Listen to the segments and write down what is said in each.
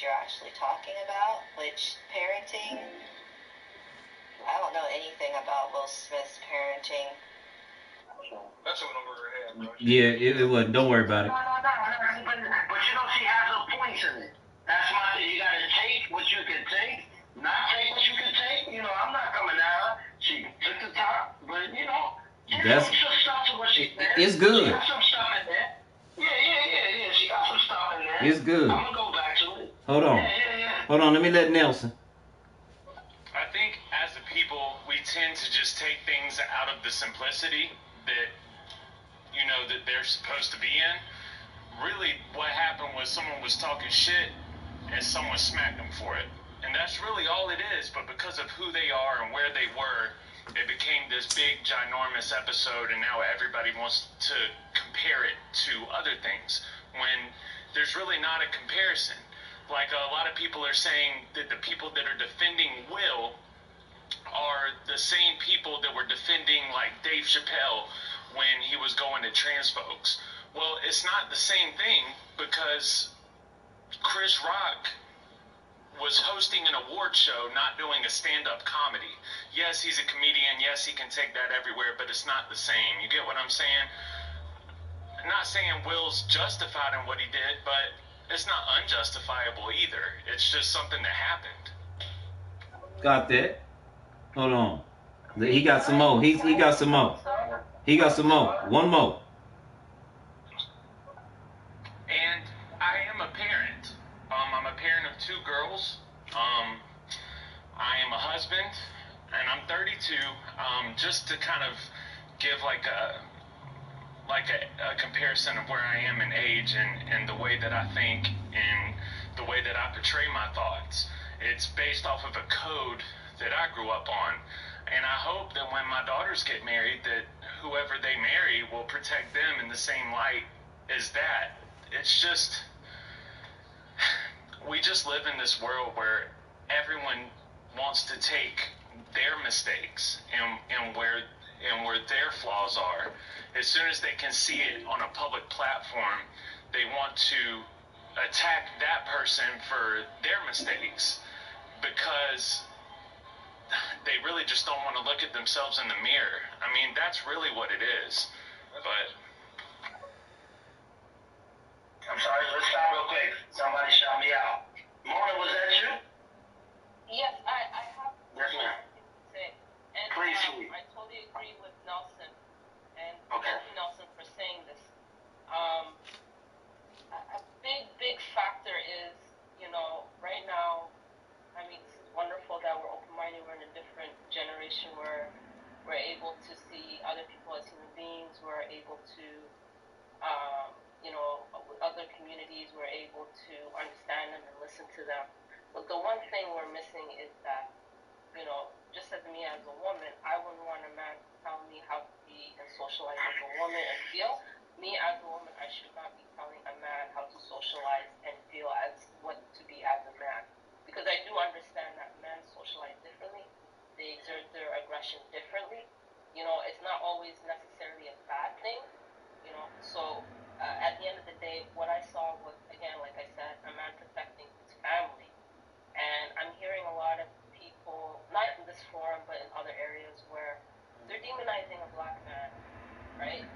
you're actually talking about, which parenting, I don't know anything about Will Smith's parenting. That's what went over her head, bro. Yeah, it was. Don't worry about it. No. But she has her points in it. That's why you gotta take what you can take, not take what you can take. I'm not coming at her. She took the top, but That's some stuff to what she said. it's good. She got some stuff in there. Yeah. She got some stuff in there. It's good. I'm gonna go back to it. Hold on. Yeah. Hold on. Let me let Nelson. I think as a people, we tend to just take things out of the simplicity that that they're supposed to be in. Really, what happened was someone was talking shit and someone smacked them for it. And that's really all it is, but because of who they are and where they were, it became this big, ginormous episode, and now everybody wants to compare it to other things, when there's really not a comparison. Like, a lot of people are saying that the people that are defending Will are the same people that were defending, like, Dave Chappelle when he was going to trans folks. Well, it's not the same thing, because Chris Rock was hosting an award show, not doing a stand-up comedy. Yes, he's a comedian. Yes, he can take that everywhere, but it's not the same. You get what I'm saying? I'm not saying Will's justified in what he did, but it's not unjustifiable either. It's just something that happened. Got that? Hold on. He got some more. He got some more. He got some more. One more. And I am a parent. I'm a parent of 2 girls. I am a husband, and I'm 32. Just to kind of give like a comparison of where I am in age and the way that I think and the way that I portray my thoughts. It's based off of a code that I grew up on. And I hope that when my daughters get married, that whoever they marry will protect them in the same light as that. It's just, we just live in this world where everyone wants to take their mistakes and where their flaws are. As soon as they can see it on a public platform, they want to attack that person for their mistakes, because they really just don't want to look at themselves in the mirror. I mean, that's really what it is. But I'm sorry, let's stop real quick. Somebody shout me out. Mona, was that you? Yes, I have Yes, ma'am. something to say. And Please, sweet. I totally agree with Nelson, and Okay. thank you, Nelson, for saying this. A big factor is, right now, I mean, this is wonderful that we're open-minded. We're in a different generation where we're able to see other people as human beings. We're able to, with other communities, we're able to understand them and listen to them. But the one thing we're missing is that, just as me as a woman, I wouldn't want a man to tell me how to be and socialize as a woman and feel. Me as a woman, I should not be telling a man how to socialize and feel as what to be as a man. Because I do understand that men socialize differently. They exert their aggression differently. It's not always necessarily a bad thing. So at the end of the day, what I saw was, again, like I said, a man protecting his family. And I'm hearing a lot of people, not in this forum, but in other areas, where they're demonizing a black man, right?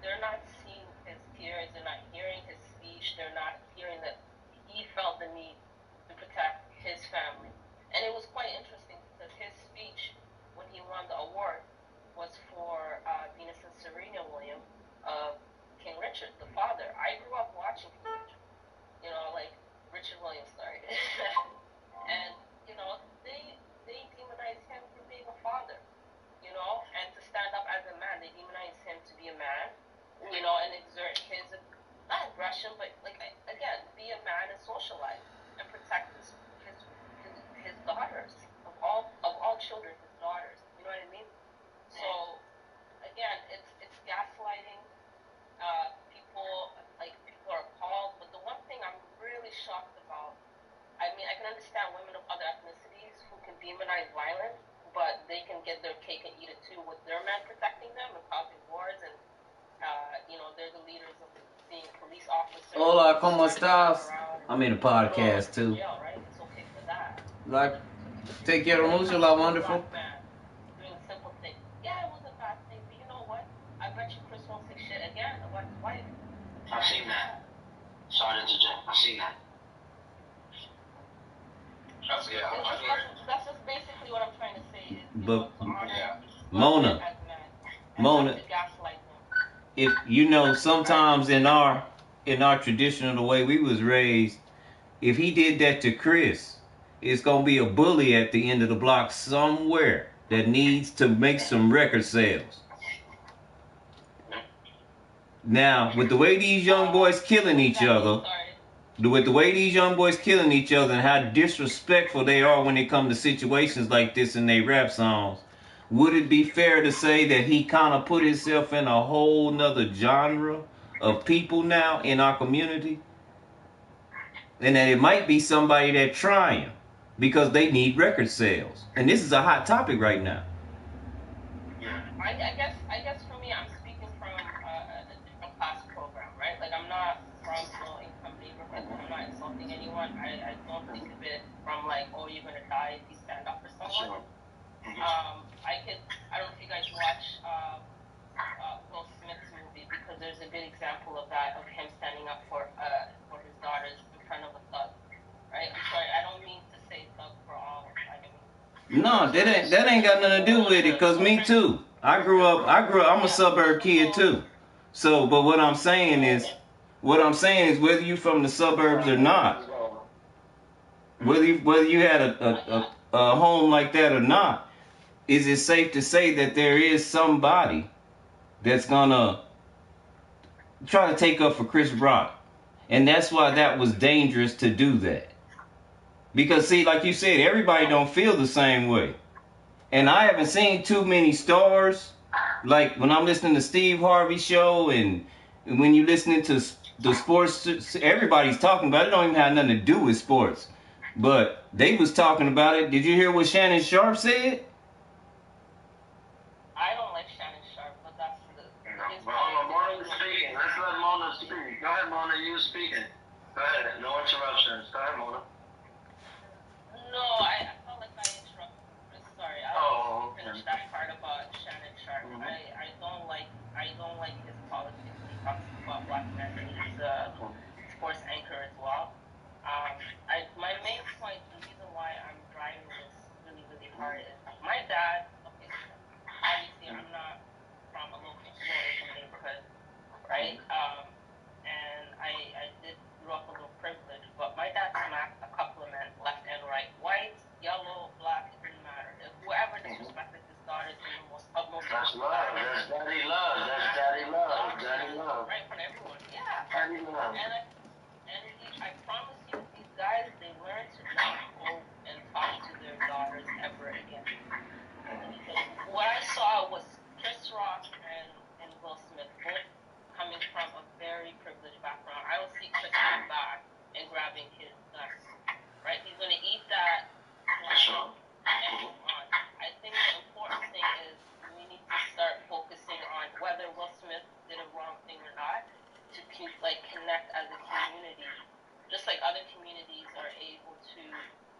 They're not seeing his tears. They're not hearing his speech. They're not hearing that he felt the need to protect his family. And it was quite interesting, because his speech, when he won the award, was for Venus and Serena Williams of King Richard, the father. I grew up watching King Richard, like Richard Williams, sorry. And, they demonized him for being a father, and to stand up as a man. They demonized him to be a man, and exert his, not aggression, but, again, be a man and socialize and protect his daughters, of all children, his daughters. You know what I mean? So, again, it's gaslighting. People are appalled. But the one thing I'm really shocked about, I mean, I can understand women of other ethnicities who can demonize violence, but they can get their cake and eat it too, with their men protecting them and causing wars, and they're the leaders of seeing police officers. Hola, ¿cómo starting to walk estás? around I'm in a and throw podcast in too. jail, right? It's okay for that. Like, take care When of it mucho, comes la to a wonderful. black man doing simple things, yeah, it was a bad thing, but you know what? I bet you Chris won't say shit again about his wife. I've seen that. Sorry to interject. I've seen that. That's just basically what I'm trying to say. Is, you But know, to honor Mona, as men, and Mona, not to gaslight them. if you know, sometimes in our tradition, the way we was raised, if he did that to Chris, it's gonna be a bully at the end of the block somewhere that needs to make some record sales. Now, with the way these young boys killing each other, with the way these young boys killing each other and how disrespectful they are when it comes to situations like this in their rap songs, would it be fair to say that he kind of put himself in a whole nother genre of people now in our community? And that it might be somebody that trying because they need record sales. And this is a hot topic right now. I guess for me, I'm speaking from a different class program, right? Like, I'm not from low income neighborhoods. I'm not insulting anyone. I don't think of it from like, oh, you're gonna die if you stand up for someone. I don't know if you guys watch Will Smith's movie, because there's a good example of that, of him standing up for his daughters in front of a thug, right? I'm sorry, I don't mean to say thug for all. No, that ain't got nothing to do with it. Cause me too. I grew up. I'm a suburb kid too. So, but what I'm saying is, whether you from the suburbs or not, whether you had a home like that or not, is it safe to say that there is somebody that's gonna try to take up for Chris Rock? And that's why that was dangerous to do that. Because see, like you said, everybody don't feel the same way. And I haven't seen too many stars. Like when I'm listening to Steve Harvey show and when you listening to the sports, everybody's talking about it. It don't even have nothing to do with sports. But they was talking about it. Did you hear what Shannon Sharp said? I don't like Shannon Sharp, but that's Mona's speaking. Let's let Mona speak. Go ahead, Mona. You speaking. Go ahead. No interruptions. Go ahead, Mona. No, I felt like I interrupted Chris. Sorry, I didn't finish that part about Shannon Sharp. Mm-hmm. I don't like his politics when he talks about black men, and he's a sports anchor as well. My main point, the reason why I'm driving this really, really hard is my dad. Okay, so obviously I'm not from a low income neighborhood, right? And I did grow up a little privileged, but my dad smacked a couple of men left and right, white, yellow, black, it didn't matter. Whoever disrespected his daughters in the most utmost. That's love. That's daddy love. That's daddy love. Daddy love. Right, from everyone. Yeah. Daddy love. I promise you, these guys, they learn to not go and talk to their daughters ever again. What I saw was Chris Rock and Will Smith both coming from a very privileged background. I don't see Chris coming back and grabbing his guns, right? He's going to eat that and move on. I think the important thing is we need to start focusing on whether Will Smith did a wrong thing or not, to connect as a community, just like other communities are able to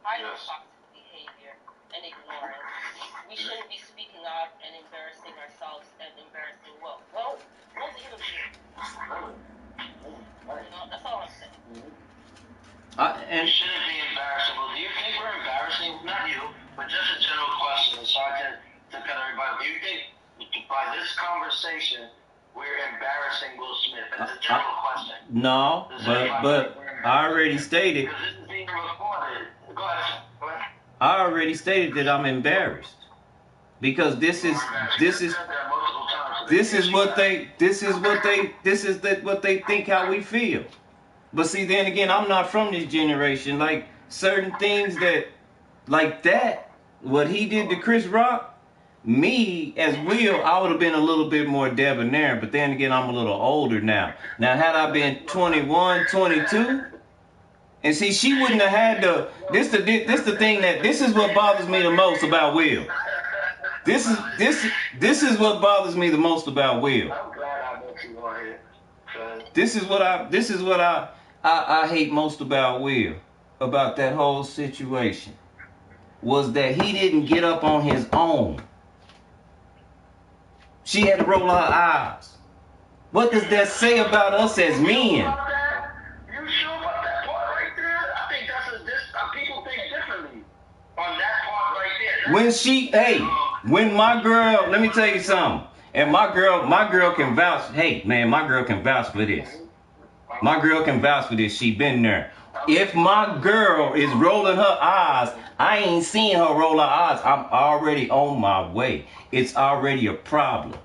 hide toxic behavior and ignore it. We shouldn't be speaking up and embarrassing ourselves and embarrassing Will. Will's a human being. That's all I'm saying. And shouldn't be embarrassable. Do you think we're embarrassing? Not you, but just a general question. Sorry to cut everybody. Do you think by this conversation we're embarrassing Will Smith? That's a general question. No, but I already stated. Because this is being recorded. Go ahead. I already stated that I'm embarrassed because this is what they think how we feel. But see, then again, I'm not from this generation. Like certain things what he did to Chris Rock. Me, as Will, I would have been a little bit more debonair, but then again, I'm a little older now. Now, had I been 21, 22, and see, she wouldn't have had this is what bothers me the most about Will. This is what bothers me the most about Will. I'm glad I met you on here. This is what I hate most about Will, about that whole situation, was that he didn't get up on his own. She had to roll her eyes. What does that say about us as men? You sure about that part right there? I think people think differently on that part right there. When my girl, let me tell you something. And my girl can vouch. Hey, man, my girl can vouch for this. My girl can vouch for this. She been there. If my girl is rolling her eyes, I ain't seeing her roll her eyes. I'm already on my way. It's already a problem.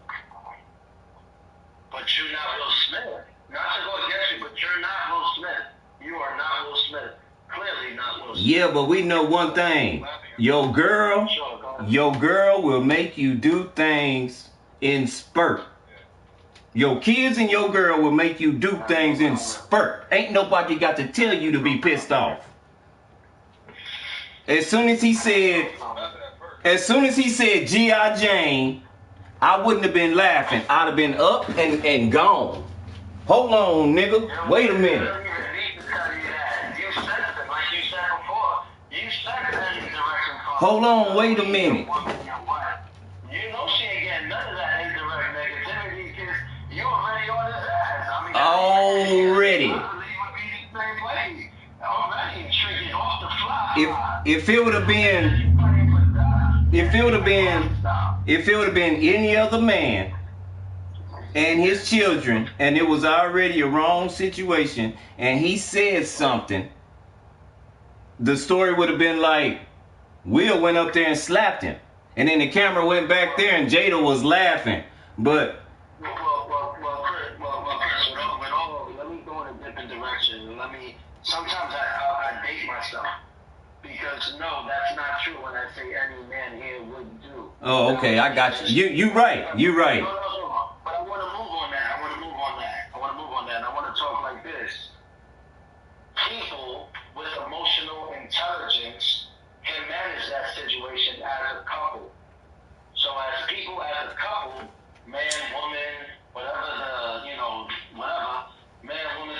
But you're not Will Smith. Not to go against you, but you're not Will Smith. You are not Will Smith. Clearly not Will Smith. Yeah, but we know one thing. Your girl will make you do things in spurt. Your kids and your girl will make you do things in spurt. Ain't nobody got to tell you to be pissed off. As soon as he said G.I. Jane, I wouldn't have been laughing. I'd have been up and gone. Hold on, nigga. Wait a minute. Hold on, wait a minute. You know she ain't getting none of that indirect negativity because you already on his ass. I mean, already. If it would have been any other man and his children, and it was already a wrong situation, and he said something, the story would have been like, Will went up there and slapped him. And then the camera went back there and Jada was laughing. But Chris, let me go in a different direction. Sometimes I date myself. Because no, that's not true when I say any man here would do. Oh, okay, I got you. You right. You right. No. But I want to move on that. I want to move on that. And I want to talk like this. People with emotional intelligence can manage that situation as a couple. So as people, as a couple, man, woman, whatever whatever, man, woman,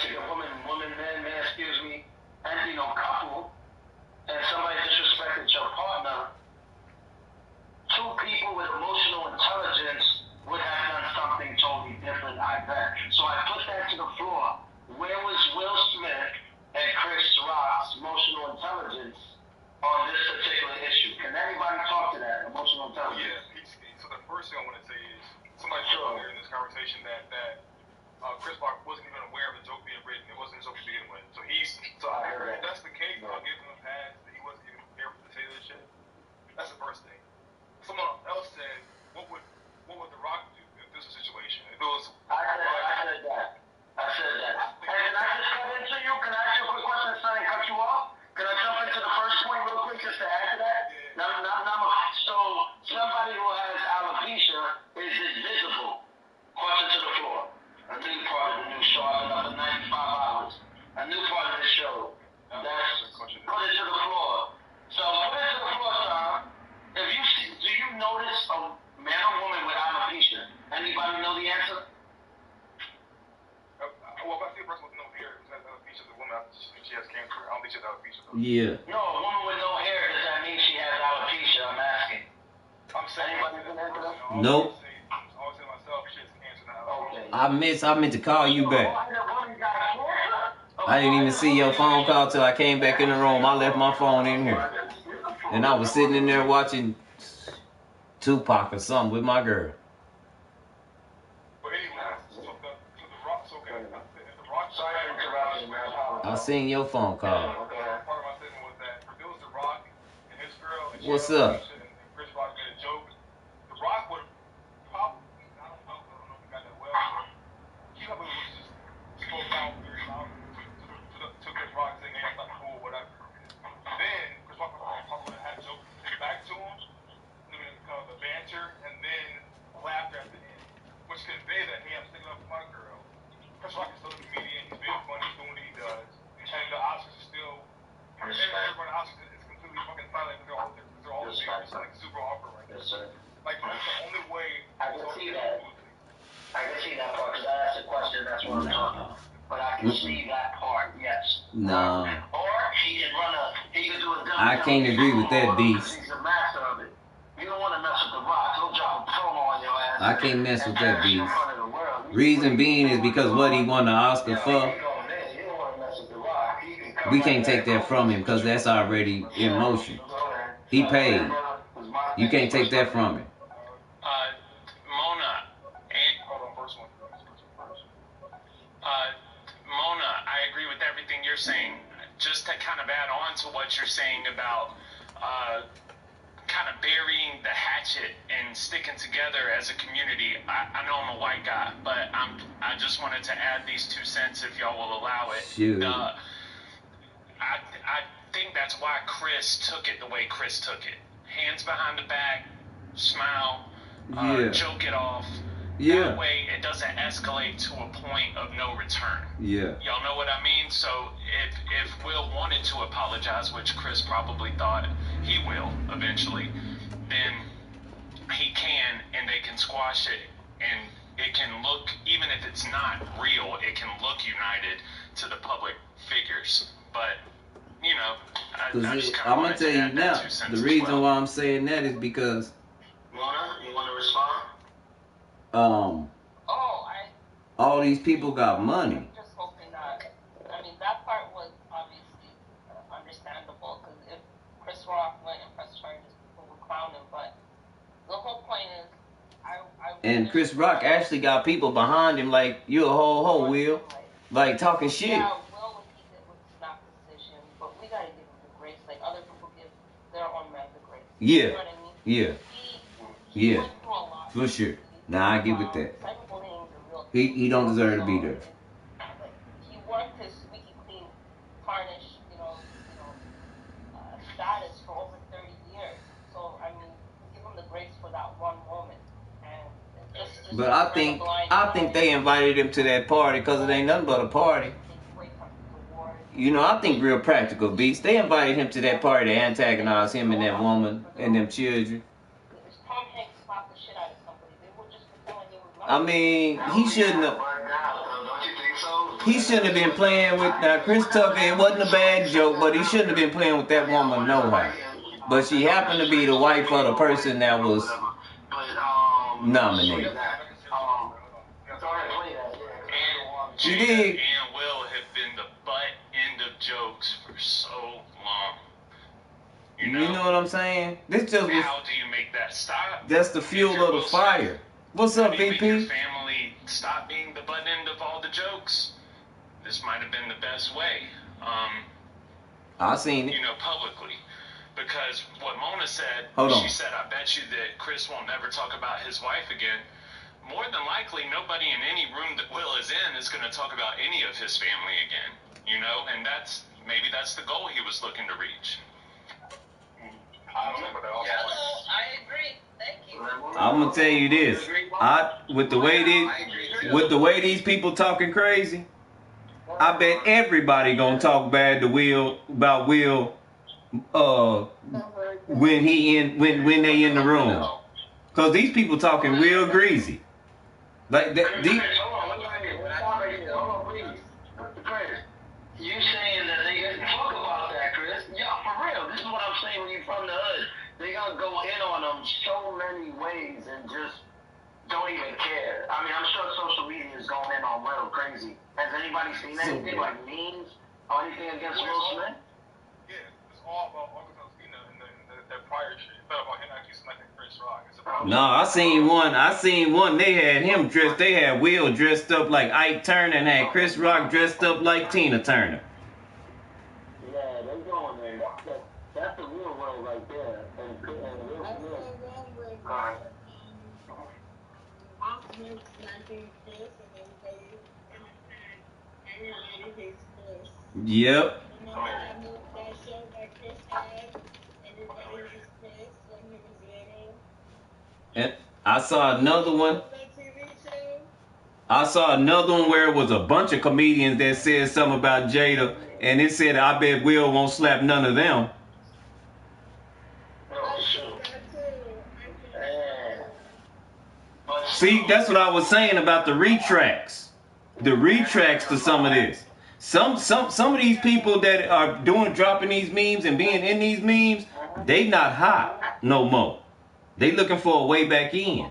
woman, man, excuse me, and couple, and somebody disrespected your partner, two people with emotional intelligence would have done something totally different, I bet. So I put that to the floor. Where was Will Smith and Chris Rock's emotional intelligence on this particular issue? Can anybody talk to that emotional intelligence? Yeah. So the first thing I want to say is somebody said earlier in this conversation that Chris Rock wasn't even aware of the joke being written. It wasn't his joke to begin with. So if that's the case, I'll give him a pass that he wasn't even prepared to say this shit. That's the first thing. Someone else said, what would The Rock do if this was a situation? If it was, I said that. Hey, can I just cut into you? Can I ask you a quick question instead of cut you off? Can I jump into the first point real quick just to add to that? So somebody who has alopecia, is it visible? Question to the floor. A new part of the new show. I've been up for 95 hours. A new part of the show. Put it to the floor. So put it to the floor, Tom. Do you notice a man or woman with alopecia? Anybody know the answer? well, if I see a person with no hair who has alopecia, the woman, she has cancer. I don't think she has alopecia, though. Yeah. No, a woman with no hair, does that mean she has alopecia? I'm asking. I'm saying. Nope. I always say to myself, she has cancer now. Okay. I meant to call you back. I didn't even see your phone call till I came back in the room. I left my phone in here. And I was sitting in there watching Tupac or something with my girl. But anyway, so the Rock, okay. If the Rock, Sorry for interrupting, man. I seen your phone call. part of my statement was that if it was The Rock and his girl, and What's up? And Chris Rock made a joke, The Rock would probably, I don't know if he got that well, but he probably would just spoke out very loudly to Chris Rock saying, hey, that's not cool, whatever. Then Chris Rock probably would have had a joke to say back to him, kind of the banter, and then laughter at the end, which convey that, hey, I'm sticking up for my girl. Chris Rock is still a comedian, he's being funny, he's doing what he does, and the Oscars is still, everybody at the Oscars is completely fucking silent because they're all there, it's like super awkward right now. Yes, sir. Like, that's the only way I can see that. I can see that part because I asked a question. That's what I'm talking about. But I can see that part. Yes. No. Or he can run a. He can do a. I can't agree with that, Beast. He's the master of it. You don't want to mess with the Rock. He'll drop a promo on your ass. I can't mess with that, Beast. Reason being is because what he won the Oscar for. We can't take that from him because that's already in motion. He paid. You can't take that from him. Mona, I agree with everything you're saying. Just to kind of add on to what you're saying about kind of burying the hatchet and sticking together as a community. I know I'm a white guy, but I just wanted to add these 2 cents if y'all will allow it. Shoot. I think that's why Chris took it the way Chris took it. Hands behind the back, smile, joke it off. Yeah. That way it doesn't escalate to a point of no return. Yeah. Y'all know what I mean? So if Will wanted to apologize, which Chris probably thought he will eventually, then he can, and they can squash it, and it can look, even if it's not real, it can look united to the public figures. But, you know, I just kind of I'm going to tell you now, the reason why I'm saying that is because... Mona, you want to respond? All these people got money. I'm just hoping that, I mean, that part was obviously understandable, because if Chris Rock went and pressed charges, people would clown him, but the whole point is, and Chris Rock actually got people behind him like, you a ho, Will. Like, talking shit. Yeah, Will, what he did was not the decision, but we gotta give him the grace, like other people give their own man the grace. Yeah. You know what I mean? Yeah. He went through a lot. For sure. Nah, I get with that. He don't deserve to be there. He worked his squeaky clean, tarnished, status for over 30 years. So I mean, give him the grace for that one moment. And just but I think they invited him to that party because it ain't nothing but a party. You know, I think real practical, Beast. They invited him to that party to antagonize him and that woman and them children. I mean, he shouldn't have. He shouldn't have been playing with. Now, Chris Tucker, it wasn't a bad joke, but he shouldn't have been playing with that woman no how. But she happened to be the wife of the person that was nominated. She did. And Will have been the butt end of jokes for so long. You know what I'm saying? This just was. How do you make that stop? That's the fuel of the fire. What's up, VP? Your family stop being the butt end of all the jokes. This might have been the best way. I seen it. Publicly. Because what Mona said, she said, I bet you that Chris won't never talk about his wife again. More than likely, nobody in any room that Will is in is going to talk about any of his family again. And maybe that's the goal he was looking to reach. I don't know about that also. I agree. Thank you. I'm gonna tell you this. With the way these people talking crazy, I bet everybody gonna talk bad to Will about Will when they in the room. Cause these people talking real greasy. Like that. You saying that they didn't talk about that, Chris? Yeah, for real. This is what I'm saying when you're from the hood. They're going to go in on them so many ways and just don't even care. I mean, I'm sure social media is going in on Will crazy. Has anybody seen anything like memes or anything against Will Smith? Yeah, it's all about Uncle Telstina and that prior shit. It's not about him actually smacking Chris Rock. No, I seen one. They had him dressed. They had Will dressed up like Ike Turner and had Chris Rock dressed up like Tina Turner. Yeah, they going there. That's the real world right there. And Will Smith. Yep. And I saw another one. Where it was a bunch of comedians that said something about Jada, and it said, I bet Will won't slap none of them. See, that's what I was saying about the retracts. The retracts to some of this. Some of these people that are dropping these memes and being in these memes, they not hot no more. They looking for a way back in.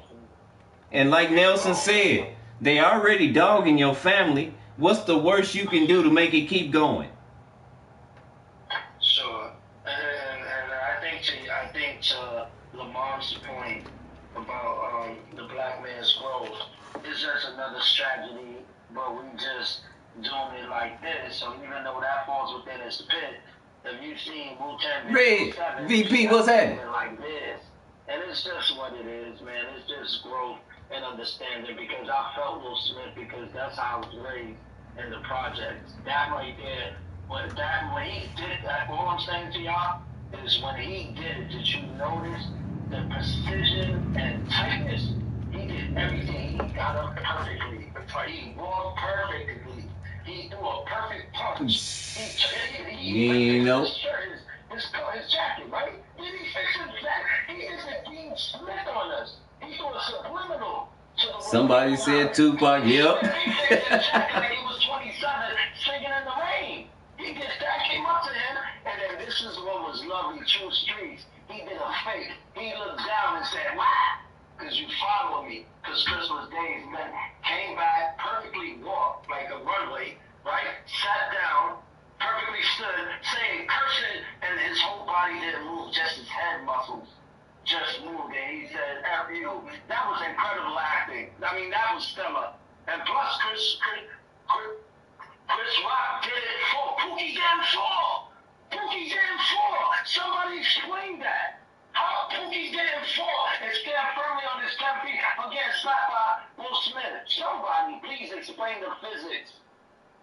And like Nelson said, they already dogging your family. What's the worst you can do to make it keep going? Sure. And I think to Lamont's point about the black man's growth, it's just another strategy, but we just doing it like this. So even though that falls within his pit, if you've seen Wu-Tang Red, VP, what's happening? Like this, and it's just what it is, man. It's just growth and understanding, because I felt Will Smith, because that's how I was raised in the projects. That right there, when he did that, all I'm saying to y'all is when he did it, did you notice the precision and tightness? He did everything. He got up perfectly. He walked perfectly. He threw a perfect punch. He know. His jacket, right? Did he fix his jacket? He isn't being Smith on us. He threw a subliminal. Somebody said Tupac, yep. He fixed his jacket like he was 27 singing in the rain. He just that came up to him, and then this is what was lovely, true streets. He did a fake. He looked down and said, "Wow," because you follow me. Because Christmas Day, man, came back, perfectly walked like a runway, right? Sat down, perfectly stood, saying, cursing, and his whole body didn't move, just his head muscles just moved. And he said, "F you." That was incredible acting. I mean, that was stellar. And plus, Chris Rock did it for Pookie Damn 4. Pookie Damn 4. Somebody explain that. How Pookie Damn 4 is stand firmly on his 10 feet against slapped by Will Smith? Somebody please explain the physics.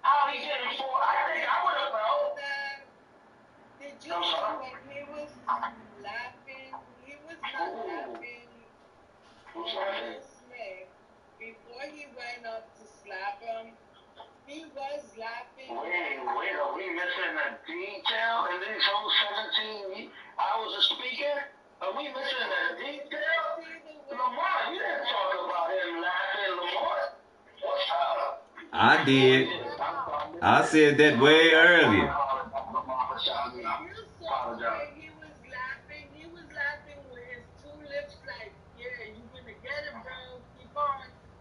How he did it for? I think I would have known. Did you know when he was laughing? He was not laughing for Will Smith before he went up to slap him. He was laughing. Wait, are we missing a detail in these whole 17 hours of speaking? Are we missing a detail? Lamar, you didn't talk about him laughing, Lamar. What's up? I did. I said that way earlier. You saw where he was laughing with his two lips like, yeah, you gonna get it, bro, keep on.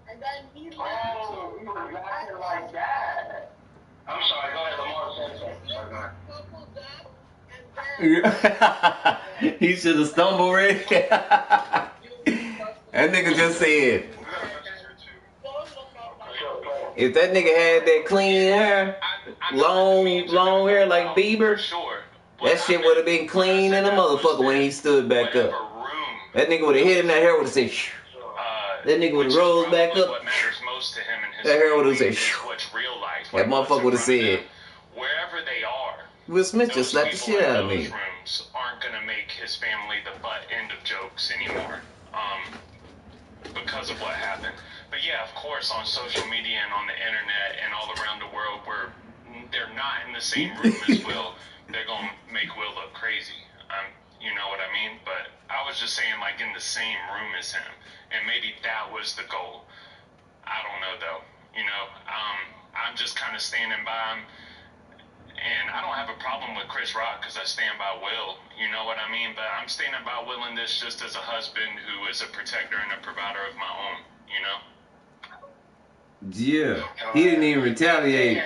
And then he laughed. Oh, he was laughing like that. I'm sorry, go ahead, Lamar said something. His lips coupled up, and then He should have stumbled right. That nigga just said, if that nigga had that clean hair, long hair like Bieber, that shit would have been clean in a motherfucker when he stood back up. That nigga would have hit him, that hair would have said, shh. That nigga would have rose back up. That hair would have said, shh. That motherfucker would have said, wherever they are, Will Smith just slapped the shit out of me. those rooms aren't gonna make his family the butt end of jokes anymore, because of what happened. But yeah, of course, on social media and on the internet and all around the world, where they're not in the same room as Will, they're gonna make Will look crazy. You know what I mean? But I was just saying, like, in the same room as him, and maybe that was the goal. I don't know though. You know, I'm just kind of standing by him. And I don't have a problem with Chris Rock because I stand by Will, you know what I mean? But I'm standing by Will in this just as a husband who is a protector and a provider of my own, you know? Yeah, he didn't even retaliate.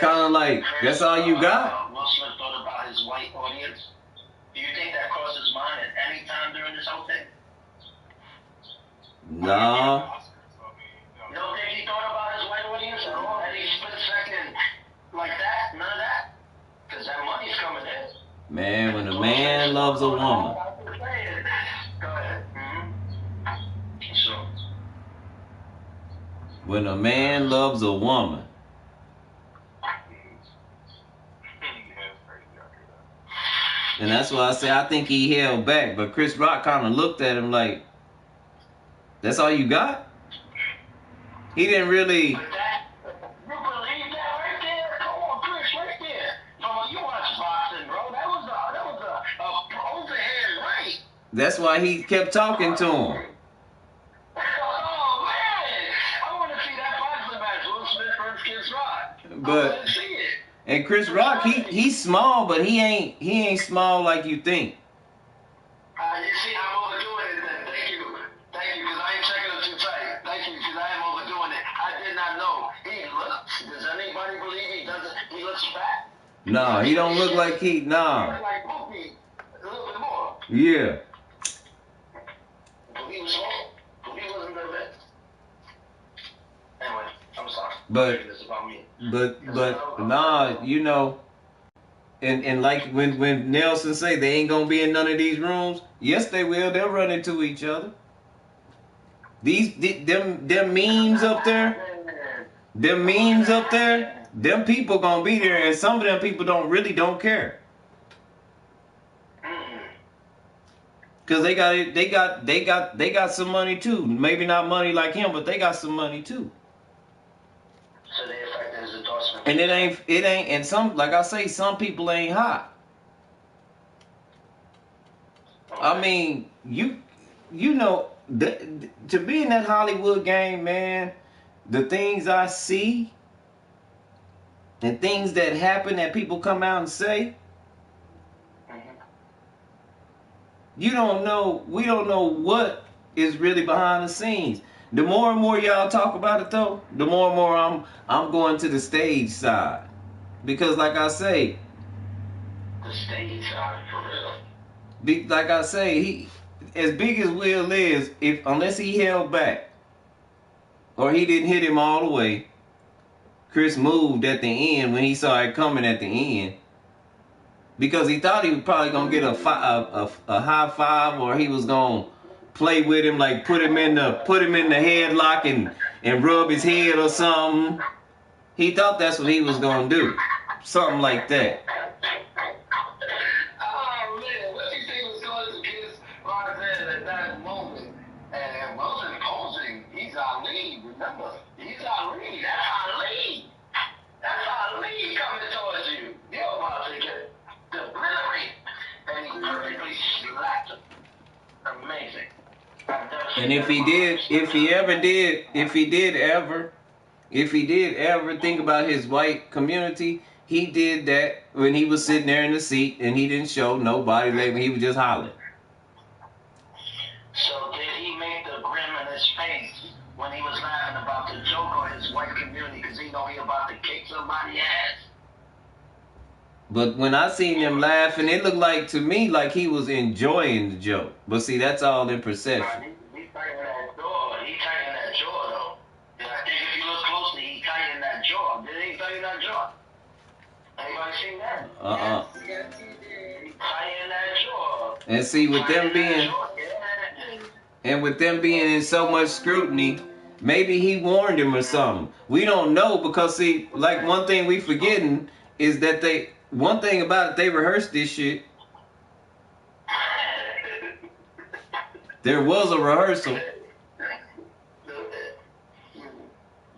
Kind of like, that's all you got? Will Smith thought about his white audience. Do you think that crossed his mind at any time during this whole thing? No. You don't think he thought about his white audience at all? Any split second like that? None of that? Because that money's coming in. Man, when a man loves a woman. Go ahead. So. When a man loves a woman. And that's why I say I think he held back. But Chris Rock kind of looked at him like, that's all you got? He didn't really... You believe that right there? Come on, Chris, right there. You watch boxing, bro. That was a overhand right. That's why he kept talking to him. Oh, But and Chris Rock, he's small, but he ain't small like you think. You see, I'm overdoing it then. Thank you, because I ain't checking him too tight. Thank you, because I am overdoing it. I did not know. He looks. Does anybody believe he doesn't? He looks fat. Nah, he don't look like he. Nah. He looks like Pookie a little bit more. Yeah. But he was small. But he wasn't that bad. Anyway, I'm sorry. But This is about me. but nah, you know. And like when Nelson say they ain't gonna be in none of these rooms, yes they will. They'll run into each other. Them memes up there, them people gonna be there, and some of them people don't care. Cause they got some money too. Maybe not money like him, but they got some money too. So they affected his endorsement. And it ain't, and some, like I say, some people ain't hot. Okay. I mean, you know, to be in that Hollywood game, man, the things I see and things that happen that people come out and say, we don't know what is really behind the scenes. The more and more y'all talk about it, though, the more and more I'm going to the stage side, because like I say, the stage side for real. Like I say, he as big as Will is, unless he held back or he didn't hit him all the way, Chris moved at the end when he saw it coming at the end. Because he thought he was probably gonna get a high five, or he was gonna play with him, like put him in the headlock and rub his head or something. He thought that's what he was gonna do, something like that. Oh man, what do you think was going to kiss Roxanne at that moment? And it wasn't posing. He's Ali. Remember, he's Ali. That's Ali. That's Ali coming towards you. You're about to get obliterate, and he perfectly slapped him. Amazing. And if he did ever think about his white community, he did that when he was sitting there in the seat and he didn't show nobody label. He was just hollering. So did he make the grin in his face when he was laughing about the joke on his white community because he know he about to kick somebody's ass? But when I seen him laughing, it looked like to me like he was enjoying the joke. But see, that's all in perception. He's tighten that jaw. He tightened that jaw though. And I think if you look closely, he tightened that jaw. Did he tighten that jaw? Anybody seen that? Yes, he did. He tightened that jaw. And see, with them being in so much scrutiny, maybe he warned him or something. We don't know, because see, like one thing we forgetting is that one thing about it, they rehearsed this shit. There was a rehearsal.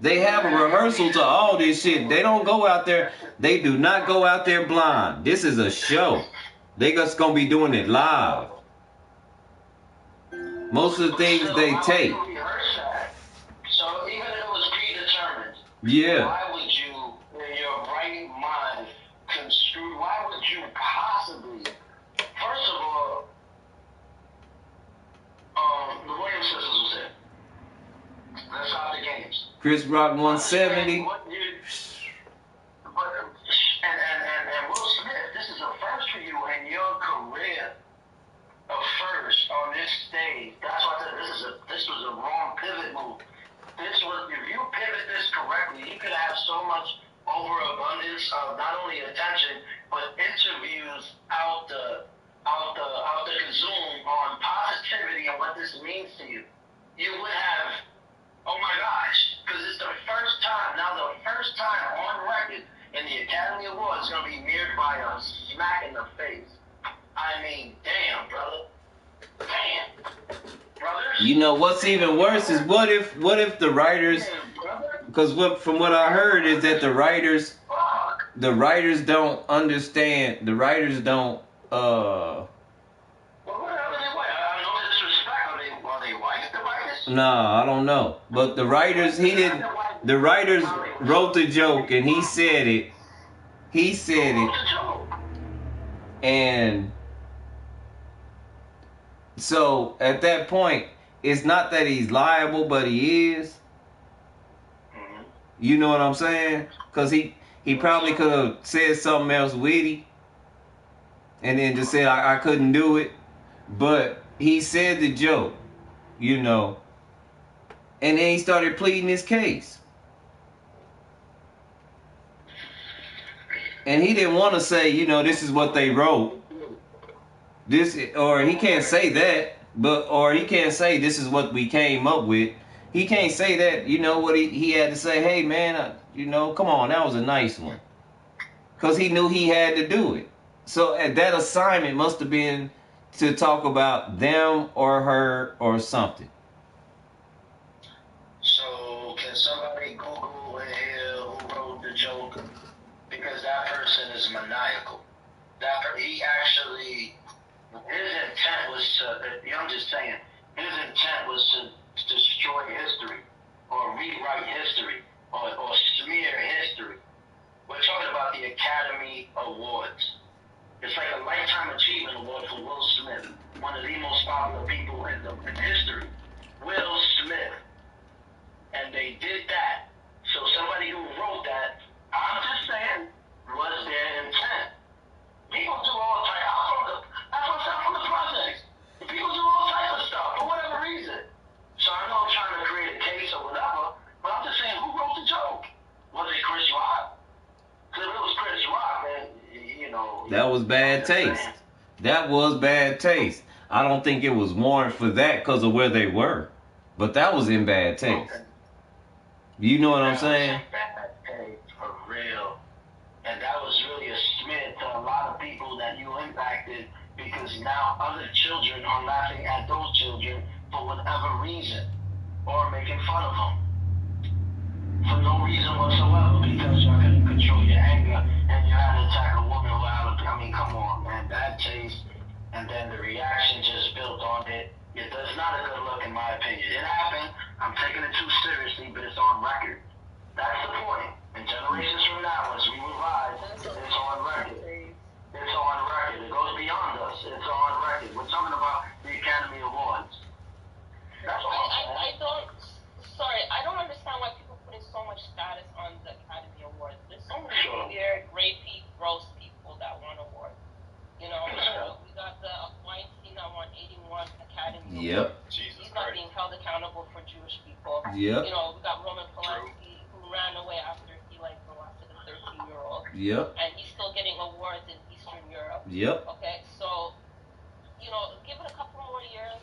They have a rehearsal to all this shit. They don't go out there. They do not go out there blind. This is a show. They just gonna be doing it live. Most of the things they take. So even if it was predetermined, yeah. Why would you, in your right mind, construe? Why would you possibly? First of all, the Williams sisters was it. Let's stop the games. Chris Rock 170. And Will Smith, this is a first for you in your career. A first on this stage. That's why I said this was a wrong pivot move. If you pivot this correctly, you could have so much overabundance of not only attention but interviews out the Zoom on positivity and what this means to you. You would have, oh my gosh, because it's the first time on record in the Academy Awards is going to be mirrored by a smack in the face. I mean, damn, brother. Damn. Brothers. You know what's even worse is what if the writers, because from what I heard is that the writers don't understand. The writers don't. Well, what are they? I know disrespect. Are they white? The writers? Nah, I don't know. But the writers, he didn't. The writers wrote the joke, and he said it. He said it, and so at that point, it's not that he's liable, but he is. You know what I'm saying? Because he probably could have said something else witty, and then just said I couldn't do it, but he said the joke, you know, and then he started pleading his case. And he didn't want to say, you know, this is what they wrote. This, or he can't say that, or he can't say this is what we came up with. He can't say that. You know what he had to say? Hey man, you know, come on, that was a nice one, because he knew he had to do it. So that assignment must have been to talk about them or her or something. So can somebody Google in here who wrote the joke? Because that person is maniacal. He actually, his intent was to, I'm just saying, his intent was to destroy history or rewrite history or smear history. We're talking about the Academy Awards. It's like a Lifetime Achievement Award for Will Smith, one of the most popular people in history. Will Smith. And they did that. So somebody who wrote that, I'm just saying, was their intent. People do all types. I'm from the projects. People do all types of stuff for whatever reason. So I'm not trying to create a case or whatever, but I'm just saying, who wrote the joke? Was it Chris Rock? Because if it was Chris Rock, then, you know. That was bad taste. That was bad taste. I don't think it was warrant for that because of where they were. But that was in bad taste. Okay. You know what I'm saying? Bad taste, for real. And that was really a smear to a lot of people that you impacted, because now other children are laughing at those children for whatever reason, or making fun of them for no reason whatsoever, because you couldn't control your anger and you had to attack a woman without I mean, come on, man, bad taste. And then the reaction just built on it. It's not a good look in my opinion. It happened. I'm taking it too seriously, but it's on record. That's the point. And generations from now, as we revive, it's on record. It's on record. It goes beyond us. It's on record. We're talking about the Academy Awards. That's all. I don't understand why people putting so much status on the Academy Awards. There's so many weird, rapey, gross people that won awards. You know, we got the Weinstein that won 81 Academy Awards. He's not being held accountable for Jewish people. Yep. You know, we got Roman Polanski who ran away after he molested a 13-year-old. Yep. And he's still getting awards in Eastern Europe. Yep. Okay, so, you know, give it a couple more years.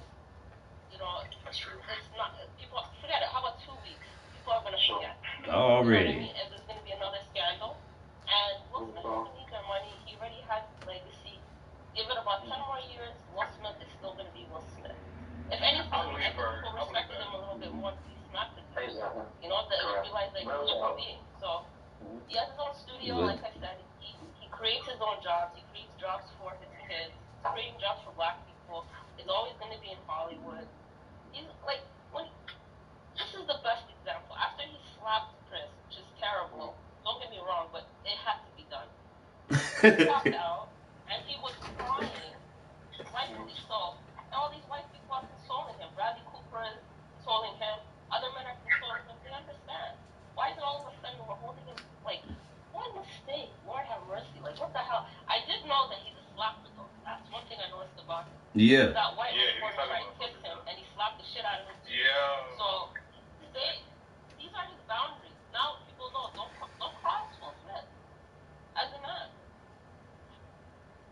You know, that's true. It's not, people, forget it. How about 2 weeks? People are going to forget. Already. You know what I mean? And there's going to be another scandal. And Will Smith doesn't need their money. He already has legacy. Give it about 10 more years, Will Smith is still going to be Will Smith. If anything, if people respected him a little bit more, he smacked the dude. You know, they realize that he's a human being. So, he has his own studio, like I said. He creates his own jobs. He creates jobs for his kids. He's creating jobs for black people. He's always going to be in Hollywood. He's like, this is the best example. After he slapped Chris, which is terrible, don't get me wrong, but it had to be done. He walked out, and he was crying, rightfully so. And all these white people are consoling him. Bradley Cooper is consoling him. Other men are consoling him. They understand. Why is it all of a sudden we're holding him, like, what mistake? Lord have mercy. Like, what the hell? I did know that he's a slapper, though. That's one thing I noticed about him. Yeah. That white reporter tried to kiss him, and he slapped the shit out of him. Yeah. So, these are his boundaries. Now people know, don't cross Will Smith as a man.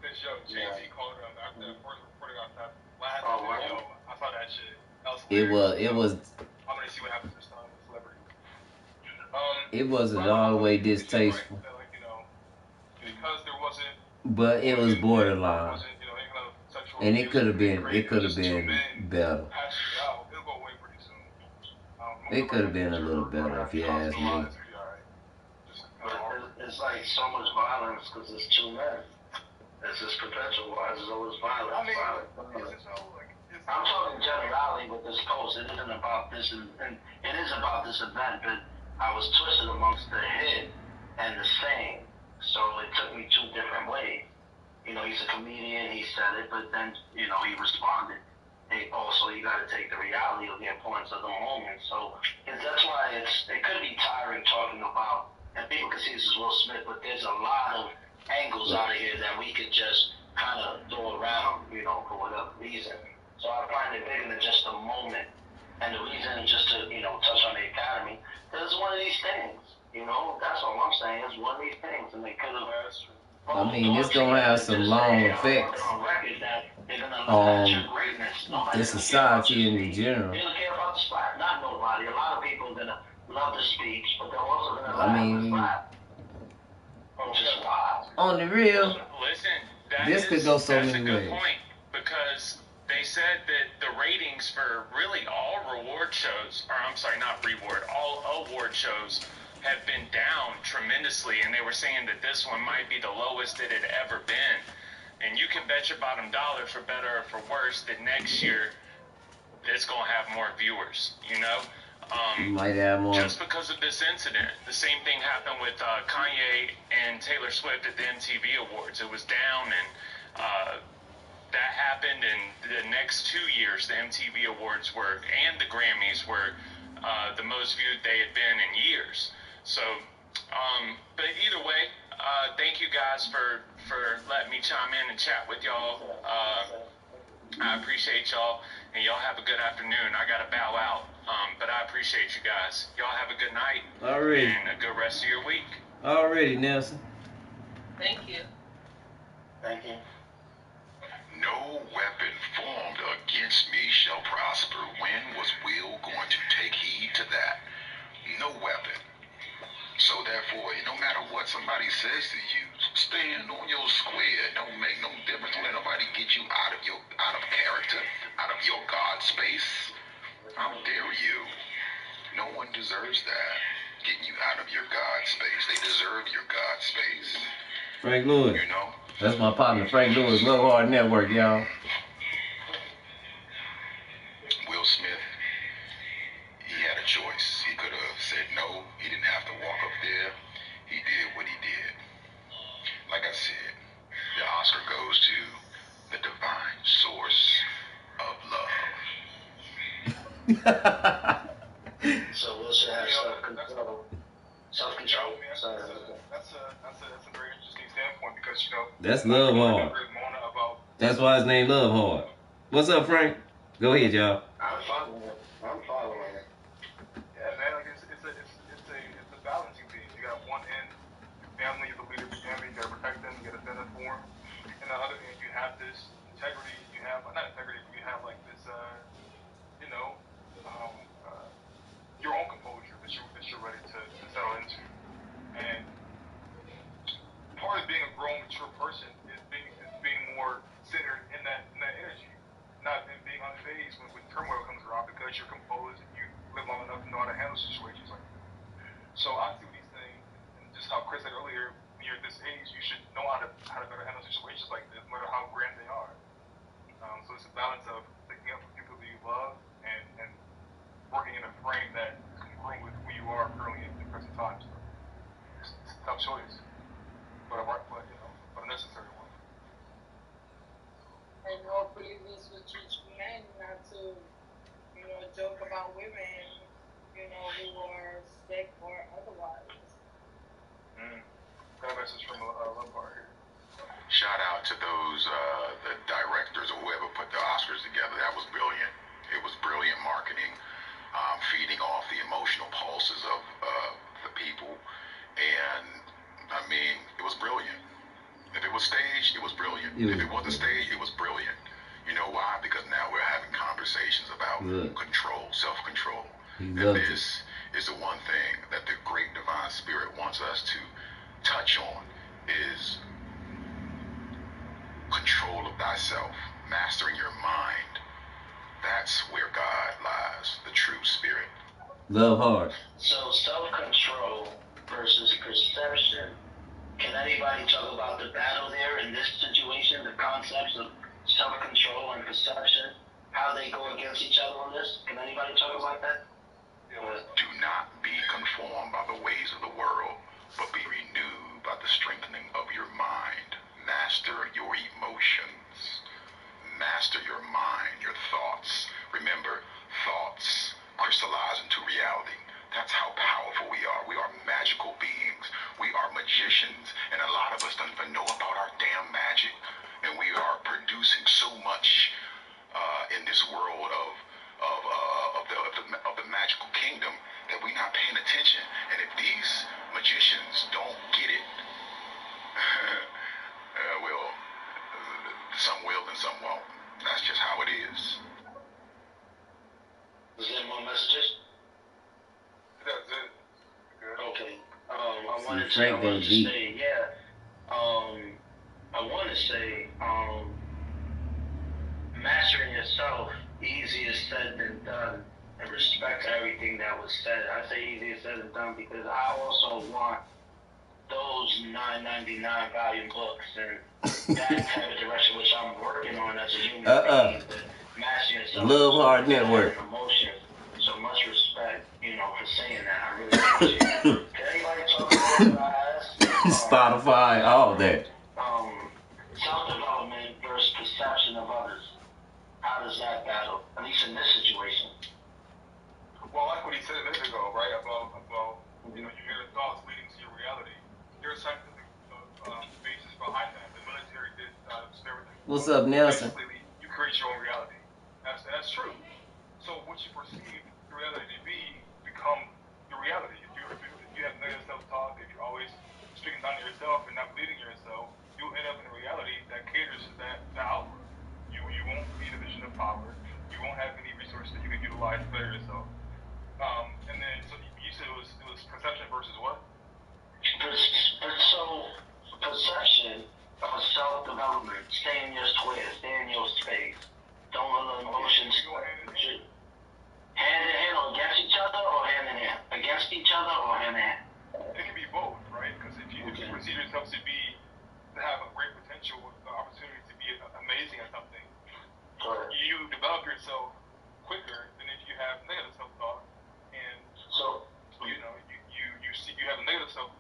This show, Jay-Z called him after the first reporting on that last video. I saw that shit. That was It was. I'm gonna see what happens this time with celebrity. It wasn't all the way distasteful. Right, like, you know, because there wasn't. But it was borderline. Wasn't, you know, any kind of sexual and it could have been. abuse, It could have been better. Actually, it'll go away pretty soon. It could have been a little better if you ask me. It's like so much violence because it's two men. It's just perpetual. Why is it always violence? I mean, I'm talking generality with this post. It isn't about this, and it is about this event, but I was twisted amongst the hit and the saying. So it took me two different ways. You know, he's a comedian, he said it, but then, you know, he responded. And also, you got to take the reality of the importance of the moment. So that's why it could be tiring talking about, and people can see this as Will Smith, but there's a lot of angles out of here that we could just kind of throw around, you know, for whatever reason. So I find it bigger than just a moment. And the reason, just to, you know, touch on the academy, because it's one of these things, you know, that's all I'm saying, it's one of these things, and they could have. I mean, it's gonna have some long effects on the society in general. They don't care about the spot. Not nobody. A lot of people are gonna love the speech, but they're also gonna I mean, just wild. on the real, Listen, this could go so that's many a good ways. point, because they said that the ratings for really all reward shows, or I'm sorry, not reward, all award shows have been down tremendously, and they were saying that this one might be the lowest it had ever been. And you can bet your bottom dollar, for better or for worse, that next year it's gonna have more viewers. You know, Might have more. just because of this incident. The same thing happened with Kanye and Taylor Swift at the MTV Awards. It was down, and that happened, and the next 2 years, the MTV Awards were, and the Grammys were, the most viewed they had been in years. So, but either way, thank you guys for letting me chime in and chat with y'all. I appreciate y'all, and y'all have a good afternoon. I gotta bow out, but I appreciate you guys. Y'all have a good night. Already. And a good rest of your week. Already, Nelson. Thank you. Thank you. No weapon formed against me shall prosper. When was Will going to take heed to that? No weapon. So therefore, no matter what somebody says to you, stand on your square. Don't make no difference. Don't let nobody get you out of character, out of your God space. How dare you? No one deserves that. Getting you out of your God space. They deserve your God space. Frank Lewis. You know? That's my partner, Frank Lewis, Love Hard Network, y'all. Will Smith, he had a choice. He could have said no. He didn't have to walk up there. He did what he did. Like I said, the Oscar goes to the divine source of love. So Will should have self-control. Self-control. That's a very interesting standpoint, because you know That's Love Hard. That's why his name Love Hard. What's up, Frank? Go ahead, y'all. I'm following it. Yeah, man, like it's a balancing thing. You got one end, your family, you're the leader of your family, you gotta protect them, you gotta stand up for them. And the other end, you have this integrity, you have not integrity, but you have like this, you know, your own composure that you're ready to settle into. And part of being a grown, mature person is being more centered in that energy, not in being unfazed when turmoil comes around, because you're composed and you live long enough to know how to handle situations like that. So I see what he's saying, and just how Chris said earlier, when you're at this age, you should know how to better handle situations like this, no matter how grand they are. So it's a balance of sticking up for people that you love and working in a frame that is congruent with who you are currently in the present time. So it's a tough choice, but a necessary one. And hopefully this will teach men not to, joke about women, who are sick or otherwise. Got a message from Love Bar here. Shout out to those, the directors or whoever put the Oscars together. That was brilliant. It was brilliant marketing, feeding off the emotional pulses of the people. And, I mean, it was brilliant. If it was staged, it was brilliant. If it wasn't staged, it was brilliant. You know why? Because now we're having conversations about control, self-control. And this is the one thing that the great divine spirit wants us to touch on, is control of thyself, mastering your mind. That's where God lies, the true spirit. Love Hard. So self-control versus perception. Can anybody talk about the battle there in this situation, the concepts of self-control and perception, how they go against each other on this? Can anybody talk about that? Yeah, Do not be conformed by the ways of the world, but be renewed by the strengthening of your mind. Master your emotions. Master your mind, your thoughts. Remember, thoughts crystallize into reality. That's how powerful we are. We are magical beings. We are magicians. And a lot of us don't even know about our damn magic. And we are producing so much in this world of the magical kingdom that we're not paying attention. And if these magicians don't get it, well, some will and some won't. That's just how it is. Is there more messages? That's it. Good. Okay. I wanted to say, mastering yourself, easier said than done, and respect to everything that was said. I say easier said than done because I also want those $9.99 volume books and that type of direction, which I'm working on as a human being. But mastering yourself, Love Hard Network. Emotions. So much respect, for saying that. I really appreciate it. Can anybody talk about what I asked? Spotify, all that. Self-development versus perception of others. How does that battle? At least in this situation. Well, like what he said a minute ago, right? About your inner thoughts leading to your reality. There's a scientific basis behind that. The military did experiments. What's up, Nelson? Basically, you create your own reality. That's true. So what you perceive your reality to be become your reality. If you have negative self-talk, if you're always speaking down to yourself and not believing in yourself, you'll end up in a reality that caters to that outward. You won't be in a position of power. You won't have any resources that you can utilize to better yourself. And then, so you said it was perception versus what? So, perception of self-development, stay in your square, stay in your space. Don't let emotions hand in hand or against each other or hand in hand? Against each other or hand in hand? It can be both, right? Because if you perceive yourself to have a great potential, the opportunity to be amazing at something, you develop yourself quicker than if you have negative self-talk, and you have a negative self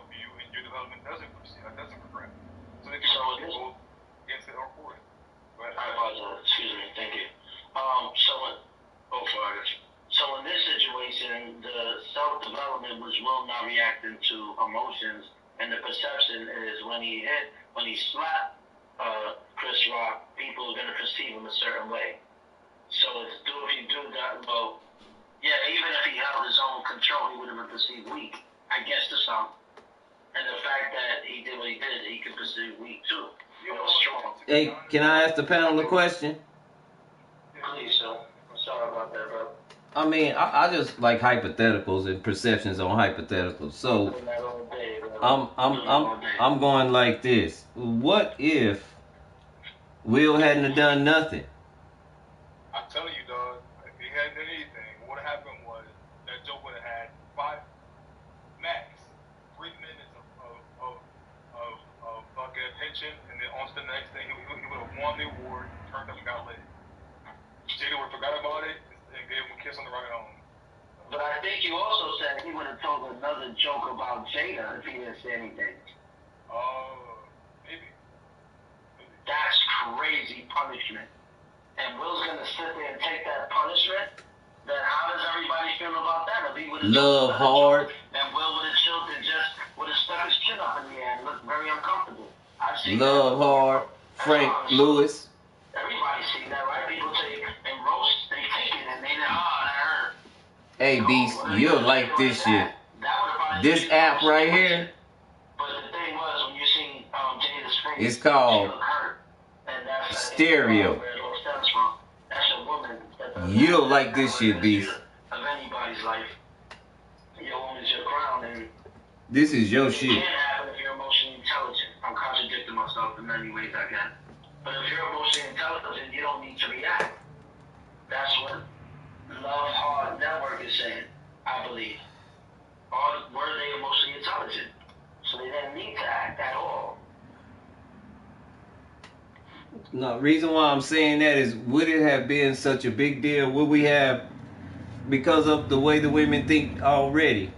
view, and your development doesn't progress. So they can be both against it or for it. I apologize. Excuse me. Thank you. So in this situation, the self-development was Will not reacting to emotions, and the perception is when he slapped Chris Rock, people are going to perceive him a certain way. So if he do that, well, yeah, even if he held his own control, he would have been perceived weak, I guess, to some. And the fact that he did what he did, he could perceive weak too. Strong. Hey, can I ask the panel a question? Please, sir. I'm sorry about that, bro. I mean, I just like hypotheticals and perceptions on hypotheticals. So I'm going like this. What if Will hadn't have done nothing? I'm telling you, dog, if he hadn't done anything, what happened was that Joe would have had 3 minutes of fucking attention, and then on to the next thing, he would have won the award, turned up and got lit. Jada would have forgot about it and gave him a kiss on the ride home. But I think you also said he would have told another joke about Jada if he didn't say anything. Maybe. That's crazy punishment. And Will's gonna sit there and take that punishment. Then how does everybody feel about that? If he would have Love Hard. And Will would have chilled and just would have stuck his chin up in the air and looked very uncomfortable. I've seen Love Hard. Frank Lewis. Everybody's seen that, right? People take and roast, they take it and they that hurt. Hey, Beast, you'll like this shit. This app right here. But the thing was, when you seen Jada's face, it's called Stereo. That's a woman. You'll like this shit, Beast. Of anybody's life. Your woman's your crown, and this is your shit. It can't happen if you're emotionally intelligent. I'm contradicting myself in many ways I can. But if you're emotionally intelligent, you don't need to react. That's what Love Hard Network is saying, I believe. Or were they emotionally intelligent? So they didn't need to act at all. No, reason why I'm saying that is, would it have been such a big deal? Would we have because of the way the women think already.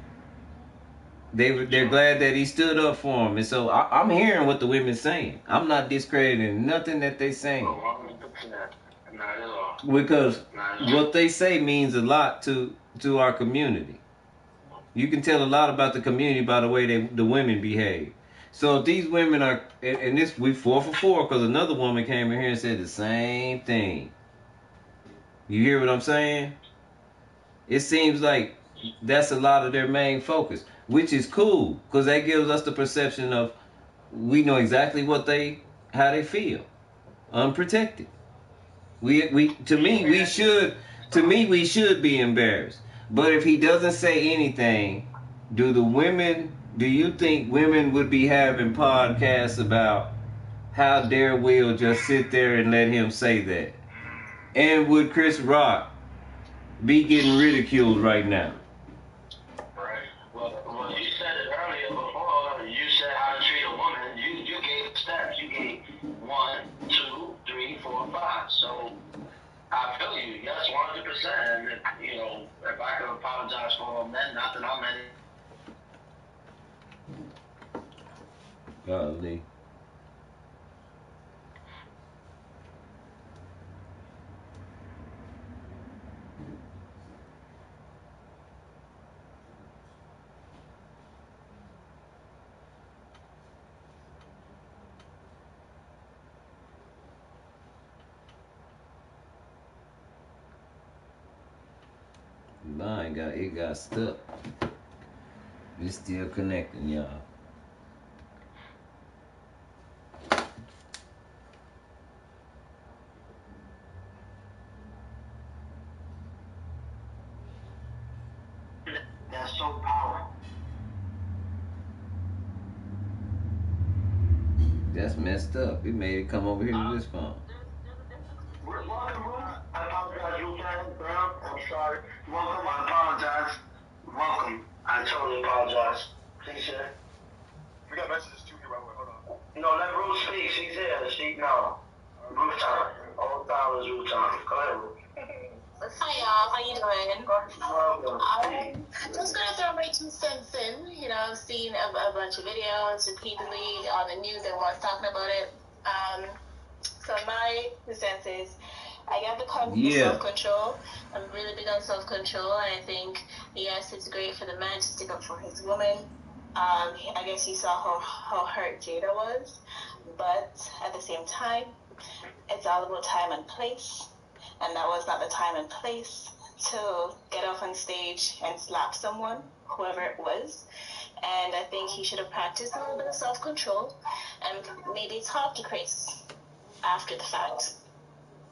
They're glad that he stood up for them, and so I'm hearing what the women saying. I'm not discrediting nothing that they saying. Oh, 100%. Not at all. Because what they say means a lot to our community. You can tell a lot about the community by the way the women behave. So if these women are, and this we 4 for 4 because another woman came in here and said the same thing. You hear what I'm saying? It seems like that's a lot of their main focus, which is cool because that gives us the perception of we know exactly how they feel, unprotected. To me we should be embarrassed. But if he doesn't say anything, do you think women would be having podcasts about how dare Will just sit there and let him say that? And would Chris Rock be getting ridiculed right now? Right. Well, you said it earlier before. You said how to treat a woman. You gave steps. You gave 1, 2, 3, 4, 5. So I feel you. Yes, 100%. And if I could apologize for men, not that I'm any. Golly. Line got stuck. It's still connecting, y'all. That's so powerful. That's messed up. It made it come over here to this phone. I apologize, you Brown. I'm sorry. Welcome. I apologize. Welcome. I totally apologize. Please, sir. We got messages too here, by the way. Hold on. No, let Ruth speak. She's here. No. Ruth time. All the time is Ruth time. Go ahead, Ruth. Hi y'all, how you doing? Welcome. I'm just gonna throw my 2 cents in. I've seen a bunch of videos repeatedly on the news. Everyone's talking about it. So my 2 cents is, I get the concept of self-control. I'm really big on self-control, and I think yes, it's great for the man to stick up for his woman. I guess you saw how hurt Jada was, but at the same time, it's all about time and place. And that was not the time and place to get off on stage and slap someone, whoever it was. And I think he should have practiced a little bit of self-control and maybe talk to Chris after the fact.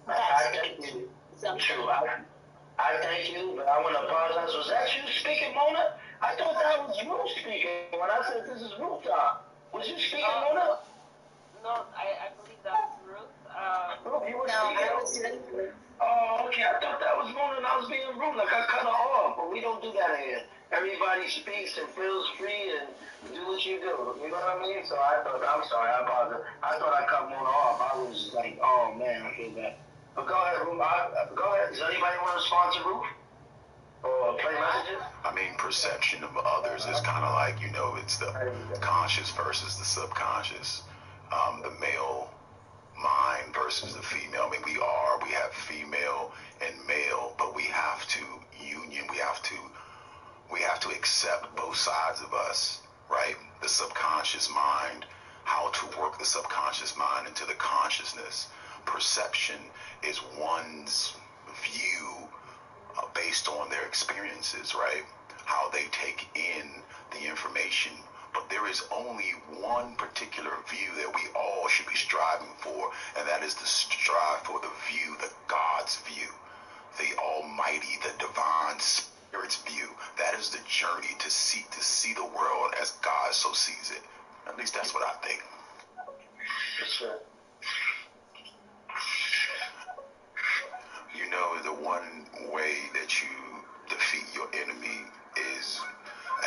I thank you. True. I thank you, but I want to apologize. Was that you speaking, Mona? I thought that was Ruth speaking when I said this is Ruth time. Was you speaking, Mona? No, I believe that's Ruth. Ruth, you were speaking. Oh, okay. I thought that was Mona and I was being rude. Like I cut her off, but we don't do that here. Everybody speaks and feels free and do what you do. You know what I mean? So I'm sorry. I apologize. I thought I cut Mona off. I was like, oh man, I feel bad. But go ahead, Ruth. Go ahead. Does anybody want to sponsor Ruth? Or play messages? I mean, perception of others is kind of like, it's the conscious versus the subconscious. The male mind versus the female. I mean, we have female and male, but we have to accept both sides of us, right? The subconscious mind, how to work the subconscious mind into the consciousness. Perception is one's view based on their experiences, right? How they take in the information. But there is only one particular view that we all should be striving for, and that is to strive for the view, the God's view, the Almighty, the divine Spirit's view. That is the journey to see the world as God so sees it. At least that's what I think. Sure. The one way that you defeat your enemy is,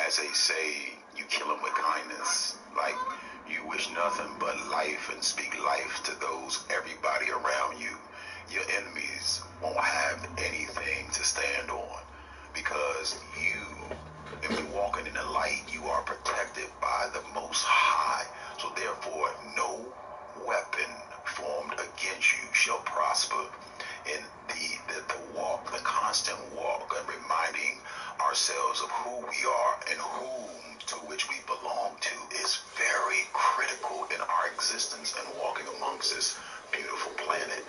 as they say, you kill them with kindness. Like, you wish nothing but life and speak life to everybody around you. Your enemies won't have anything to stand on. prosper in the walk, the constant walk, and reminding ourselves of who we are and whom to which we belong to is very critical in our existence and walking amongst this beautiful planet.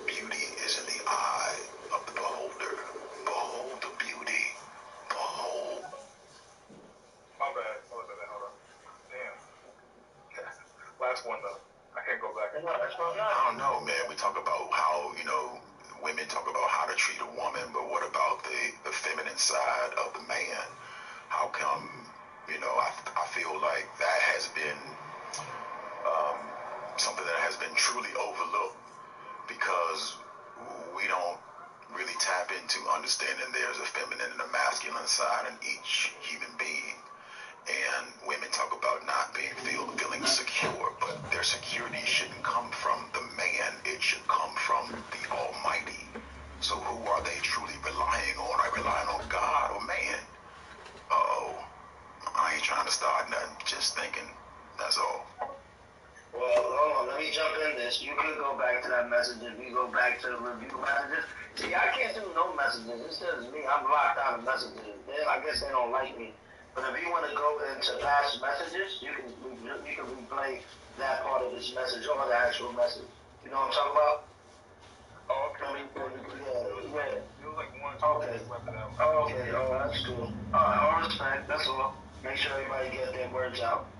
Beauty is in the eye of the beholder. Behold the beauty. Behold. My bad. Hold on. Damn. Last one though. I can't go back. I don't know, man. We talk about how, women talk about how to treat a woman, but what about the feminine side of the man? How come, I feel like that has been something that has been truly overlooked because we don't really tap into understanding there's a feminine and a masculine side in each human being. And women talk about not feeling secure, but their security shouldn't come from the man. It should come from the Almighty. So who are they truly relying on? Are they relying on God or man? Uh-oh. I ain't trying to start nothing. Just thinking. That's all. Well, hold on. Let me jump in this. You can go back to that message if you go back to the review messages. See, I can't do no messages. It's just me. I'm locked out of messages. I guess they don't like me. But if you want to go into past messages, you can replay that part of this message or the actual message. You know what I'm talking about? Oh, okay. Yeah. It was like 1 or 2 minutes left of that one. Oh, okay. Oh, that's cool. All respect. That's all. Make sure everybody get their words out.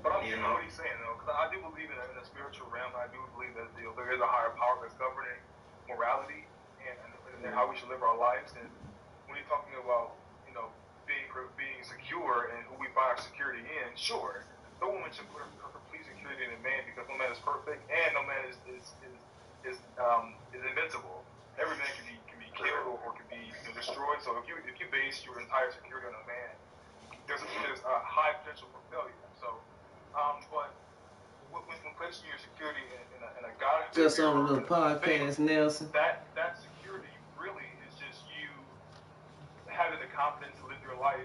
But I'm hearing what he's saying, though, because I do believe in the spiritual realm. I do believe that there is a higher power that's governing morality and how we should live our lives. And when you're talking about, being secure and who we find our security in, sure, no woman should put her complete security in a man because no man is perfect and no man is invincible. Every man can be killed or can be destroyed. So if you base your entire security on a man, there's a high potential for failure. So, but when placing your security in a God just on a little podcast, Nelson. That security really is just you having the confidence to live your life.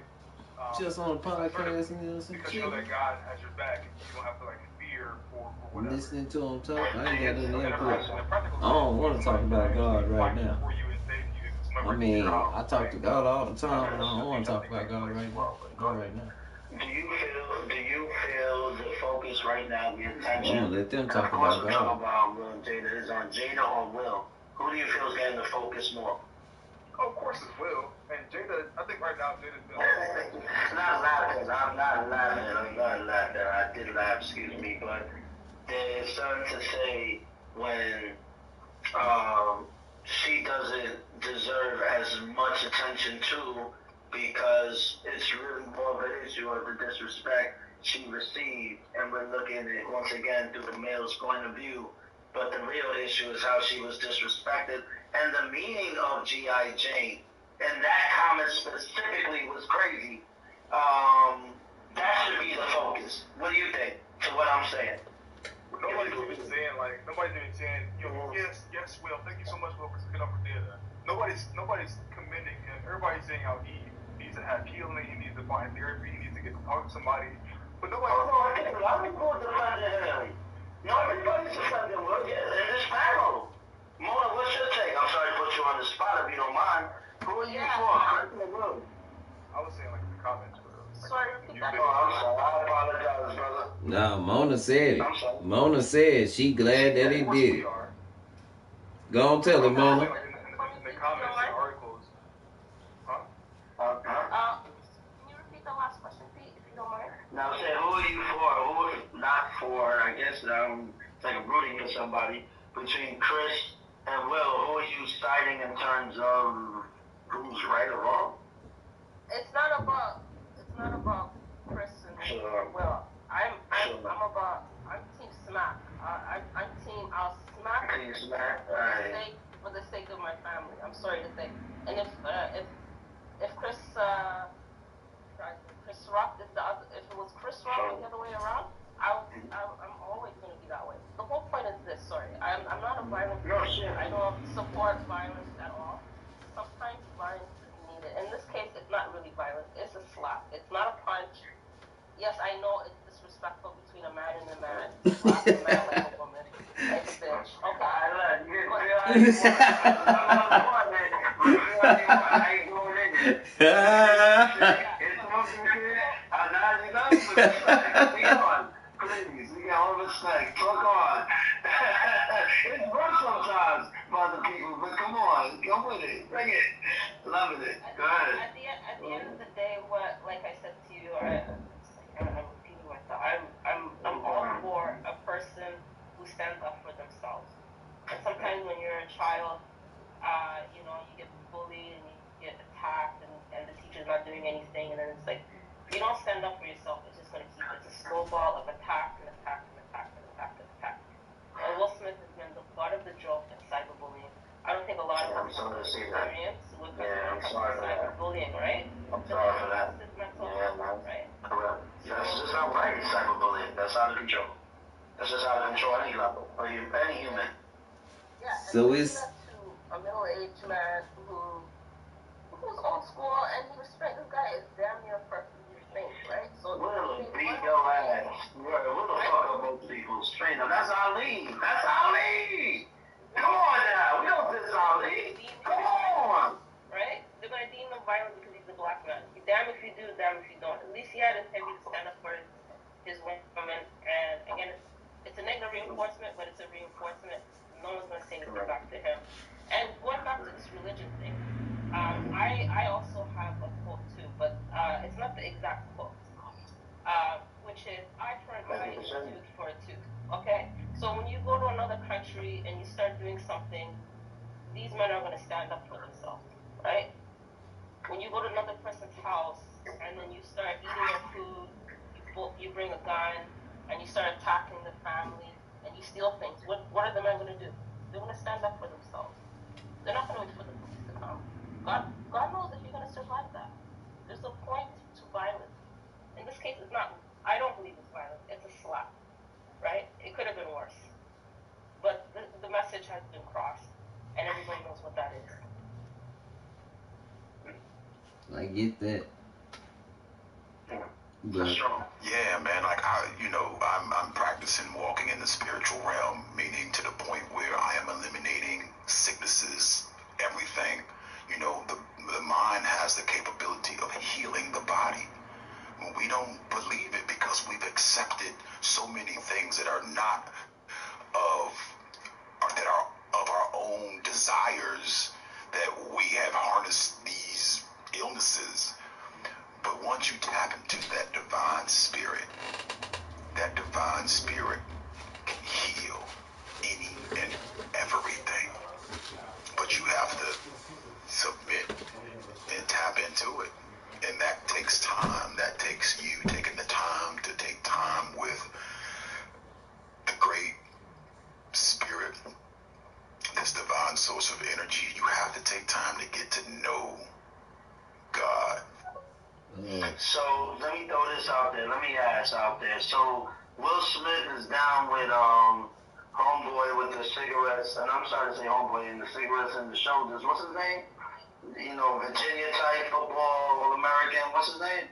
Just on a podcast, Nelson. Because you know that God has your back, and you don't have to fear for whatever. Listening to him talk, I ain't got no input. I don't want to talk about God right now. I mean, I talk to God all the time, but I don't want to talk about God right now. Not right now. Do you feel the focus right now, the attention? I'm gonna let them talk about God. Talk about Jada is on Jada or Will. Who do you feel is getting the focus more? Oh, of course it's Will. And Jada, I think right now Jada's been. It's not laughing. I'm not laughing. I did laugh, excuse me, but there's something to say when she doesn't deserve as much attention too, because it's really more of an issue of the disrespect she received, and we're looking at it once again through the male's point of view. But the real issue is how she was disrespected, and the meaning of G.I. Jane, and that comment specifically was crazy. That should be the focus. What do you think to what I'm saying? Nobody's even saying, yes, Will, thank you so much, Will, for sticking up for Data. Nobody's commending him. Everybody's saying how he needs to have healing, he needs to find therapy, he needs to get to talk to somebody. But nobody. I think a lot of people are defending him. No, everybody's defending Will. Yeah, in this panel. Mona, what's your take? I'm sorry to put you on the spot if you don't mind. Who are you for, Chris or Will? I was saying in the comments. Sorry, repeat that. Oh, I'm sorry. I apologize, brother. No, Mona said it. Mona said she glad that he did it. Go on, tell her, Mona. In the comments and articles. Huh? Can you repeat the last question, Pete, if you don't mind? Now, say, who are you for? Who not for? I guess it's like I'm rooting for somebody. Between Chris and Will, who are you citing in terms of who's right or wrong? It's not about Chris and Will. I'm Team Smack. I'm Team I'll smack Team Smack. for the sake of my family. I'm sorry to say. And if Chris Rock is if it was Chris Rock the other way around, I'm always going to be that way. The whole point is this. Sorry, I'm not a violent person. I don't support violence at all. Sometimes violence is needed. In this case, it's not really violence. It's a slap. It's not a punch. Yes, I know it's disrespectful between a man and a man. Slap a man like a woman, like a bitch. ain't going in there. It's something here. Now you know, we on. Please, we got all respect. Talk on. It's rough sometimes by the people, but come on, come with it, bring it. Loving it. Go ahead. At the end of the day, what, like I said to you, I'm repeating myself. I'm all for a person who stands up for themselves. And sometimes when you're a child, you know, you get bullied and you get attacked, and the teacher's not doing anything, and then it's like, if you don't stand up for yourself, it's just gonna keep. It's a snowball of attack and attack and attack and attack and attack. And Will Smith has been the butt of the joke in cyberbullying. I don't think a lot of us have experience with cyberbullying, right? I'm sorry for that. His mental health, right? Correct. That's just outright cyberbullying. That's out of control. That's just out of control at any level, or any human. Yeah. So it's to a middle-aged man who's old school, and he respects this guy is damn near perfectly safe, right? So we'll beat your ass. We'll fuck up both people straight up. That's Ali. That's Ali. Come on now. We don't diss Ali. Come on. Right? They're gonna deem him violent because he's a black man. Damn if you do, damn if you don't. At least he had integrity to stand up for his woman. And again, it's a negative reinforcement, but it's a reinforcement. No one's gonna say anything back to him. And going back to this religion thing, I also have a quote too, but it's not the exact quote, which is, eye for an eye, tooth for a tooth. Okay? So when you go to another country and you start doing something, these men are going to stand up for themselves, right? When you go to another person's house and then you start eating their food, you bring a gun and you start attacking the family and you steal things, what are the men going to do? They're going to stand up for themselves. They're not going to wait for the police to come. God knows if you're going to survive that. There's a point to violence. In this case, it's not. I don't believe it's violence. It's a slap, right? It could have been worse, but the message has been crossed, and everybody knows what that is. I get that. But yeah, man, like I'm practicing walking in the spiritual realm, meaning to the point where I am eliminating sicknesses, everything. You know, the mind has the capability of healing the body. We don't believe it because we've accepted so many things that are not that are of our own desires, that we have harnessed these illnesses. But once you tap into that divine spirit can heal any and everything. But you have to submit and tap into it. And that takes time. That takes you taking the time to take time with the great spirit, this divine source of energy. You have to take time to get to know God. So let me throw this out there. Let me ask out there. So Will Smith is down with homeboy with the cigarettes, and I'm sorry to say homeboy, and the cigarettes and the shoulders. What's his name? You know, Virginia type football All-American. What's his name?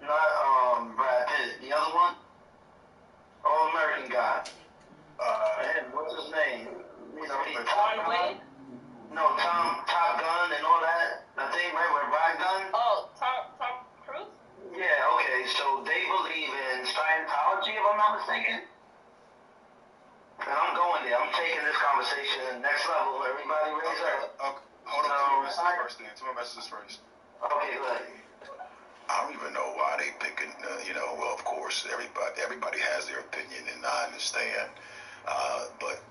Not Brad Pitt. The other one? All-American guy. What's his name? You know, he's Top Gun. No, Top Gun and all that. I think right with Ryan Gunn. Oh, Tom Cruise. Yeah. Okay. So they believe in Scientology, if I'm not mistaken. And I'm going there. I'm taking this conversation to the next level. Everybody raise up. Hold on. Two more messages first. Okay, good. I don't even know why they picking. Well, of course, everybody has their opinion, and I understand. But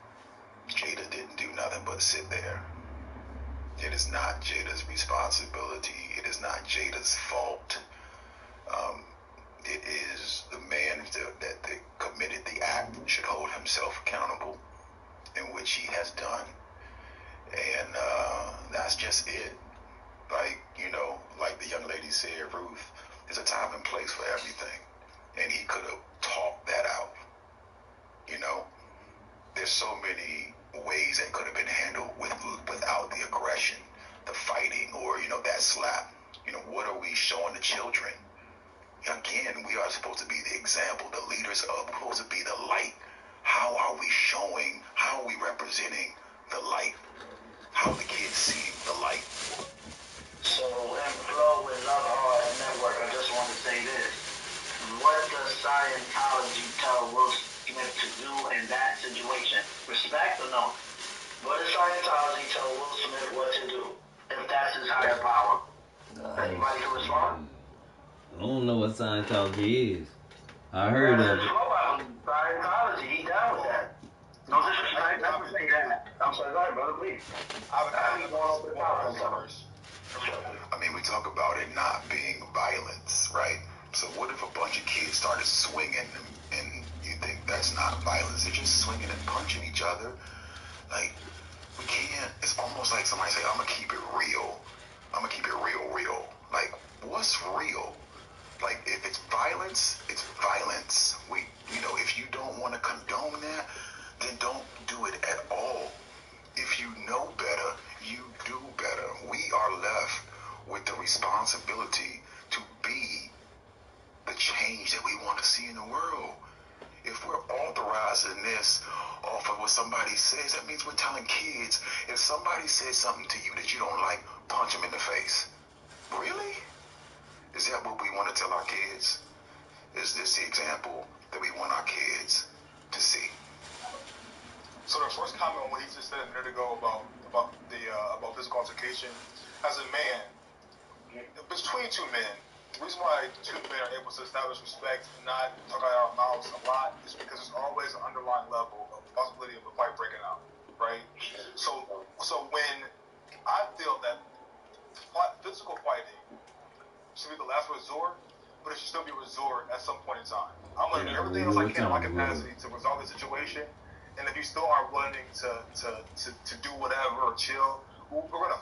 Jada didn't do nothing but sit there. It is not Jada's responsibility. It is not Jada's fault. It is the man that committed the act should hold himself accountable, in which he has done. And that's just it. Like the young lady said, Ruth, there's a time and place for everything. And he could have talked that out. There's so many ways that could have been handled without the aggression, the fighting, or, that slap. What are we showing the children? Again, we are supposed to be the example, the leaders of, we're supposed to be the light. How are we representing the situation. Respect or no? What does Scientology tell Will Smith what to do if that's his higher power? Anybody can respond? I don't know what Scientology is. I heard of it. Scientology, he down with that. No disrespect, never say that. I'm sorry, go ahead, brother, please. I mean, we talk about it not being violence, right? So what if a bunch of kids started swinging and you think that's not violence? They're just swinging and punching each other. Like, we can't, it's almost like somebody say, I'm gonna keep it real. I'm gonna keep it real. Like, what's real? Like, if it's violence, it's violence. If you don't want to condone that, then don't do it at all. If you know better, you do better. We are left with the responsibility to be the change that we want to see in the world. If we're authorizing this off of what somebody says, that means we're telling kids, if somebody says something to you that you don't like, punch them in the face. Really? Is that what we want to tell our kids? Is this the example that we want our kids to see? So the first comment on what he just said a minute ago about physical altercation, as a man, between two men, the reason why two men are able to establish respect and not talk out our mouths a lot is because there's always an underlying level of possibility of a fight breaking out, right? So when I feel that physical fighting should be the last resort, but it should still be a resort at some point in time. I'm going to do everything else I can in my capacity to resolve the situation. And if you still aren't willing to do whatever or chill, we're going